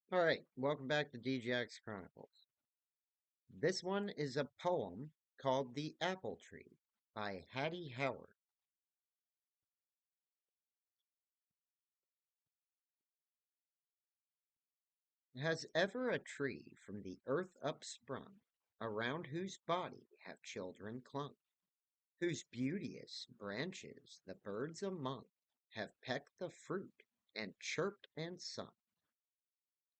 All right, welcome back to DJX Chronicles. This one is a poem called The Apple Tree by Hattie Howard. Has ever a tree from the earth upsprung, around whose body have children clung, whose beauteous branches the birds among have pecked the fruit and chirped and sung?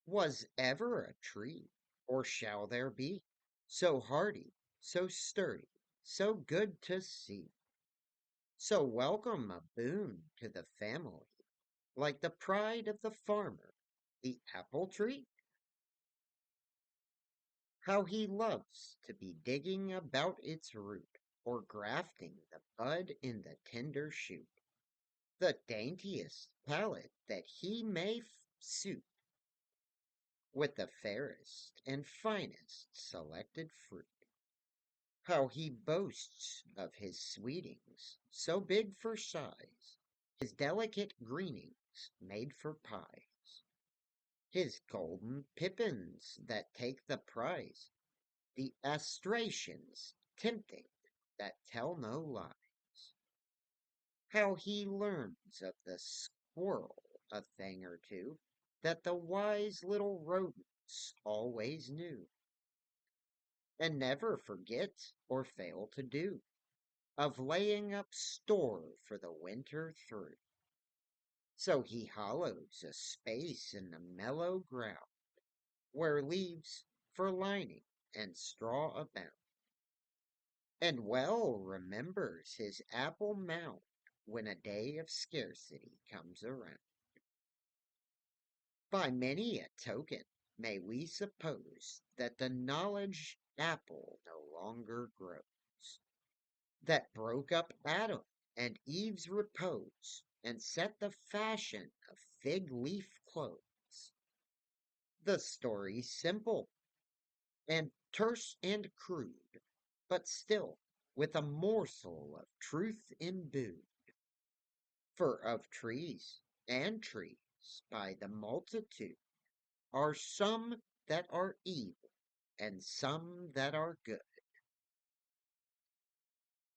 Was ever a tree, or shall there be, so hardy, so sturdy, so good to see? So welcome a boon to the family, like the pride of the farmer, the apple tree. How he loves to be digging about its root, or grafting the bud in the tender shoot, the daintiest palate that he may suit with the fairest and finest selected fruit. How he boasts of his sweetings, so big for size, his delicate greenings made for pies, his golden pippins that take the prize, the astrations tempting that tell no lies. How he learns of the squirrel a thing or two that the wise little rodents always knew, and never forget or fail to do, of laying up store for the winter through. So he hollows a space in the mellow ground, where leaves for lining and straw abound, and well remembers his apple mound when a day of scarcity comes around. By many a token may we suppose that the knowledge apple no longer grows, that broke up Adam and Eve's repose, and set the fashion of fig leaf clothes. The story's simple and terse and crude, but still with a morsel of truth imbued. For of trees and trees by the multitude are some that are evil and some that are good.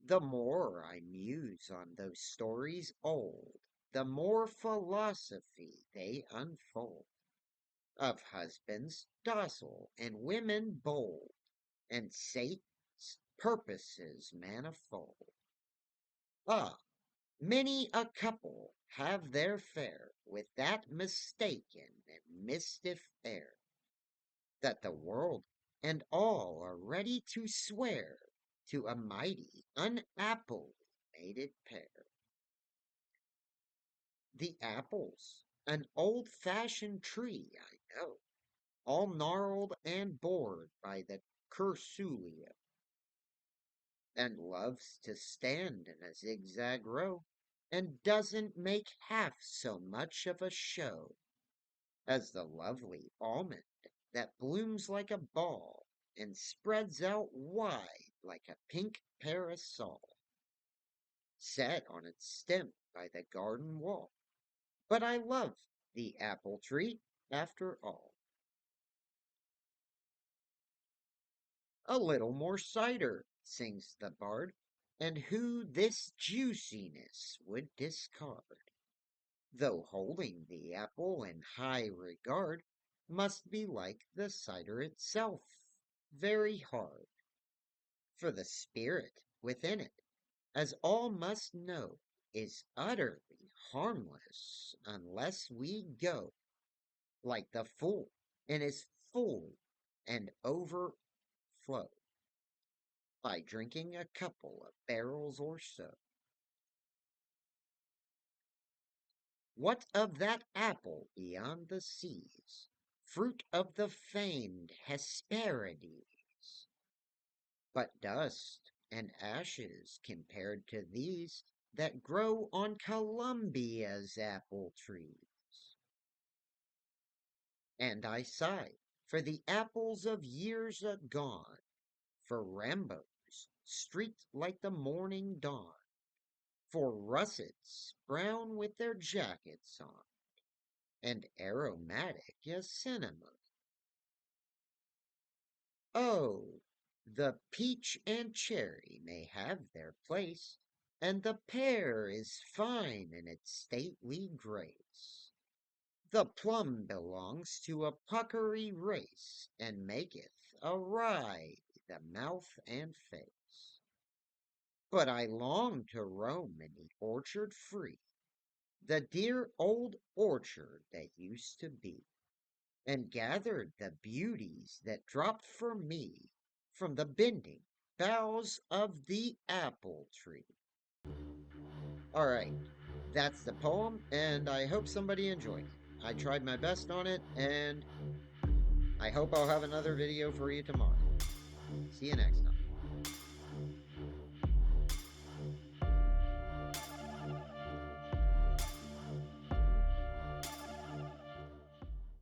The more I muse on those stories old, the more philosophy they unfold, of husbands docile and women bold, and Satan's purposes manifold. Ah, many a couple have their fare with that mistaken and mischief air, that the world and all are ready to swear to a mighty, unapple mated pair. The apple's an old-fashioned tree, I know, all gnarled and bored by the cursulio, and loves to stand in a zigzag row, and doesn't make half so much of a show as the lovely almond that blooms like a ball and spreads out wide like a pink parasol, set on its stem by the garden wall. But I love the apple tree after all. A little more cider, sings the bard, and who this juiciness would discard, though holding the apple in high regard, must be like the cider itself, very hard. For the spirit within it, as all must know, is utterly harmless unless we go, like the fool, in his full and overflow, by drinking a couple of barrels or so. What of that apple beyond the seas, fruit of the famed Hesperides? But dust and ashes compared to these that grow on Columbia's apple trees. And I sigh for the apples of years agone, for Rambos streaked like the morning dawn, for russets brown with their jackets on, and aromatic as cinnamon. Oh, the peach and cherry may have their place, and the pear is fine in its stately grace. The plum belongs to a puckery race, and maketh awry the mouth and face. But I long to roam in the orchard free, the dear old orchard that used to be, and gather the beauties that dropped for me from the bending boughs of the apple tree. All right, that's the poem, and I hope somebody enjoyed it. I tried my best on it, and I hope I'll have another video for you tomorrow. See you next time.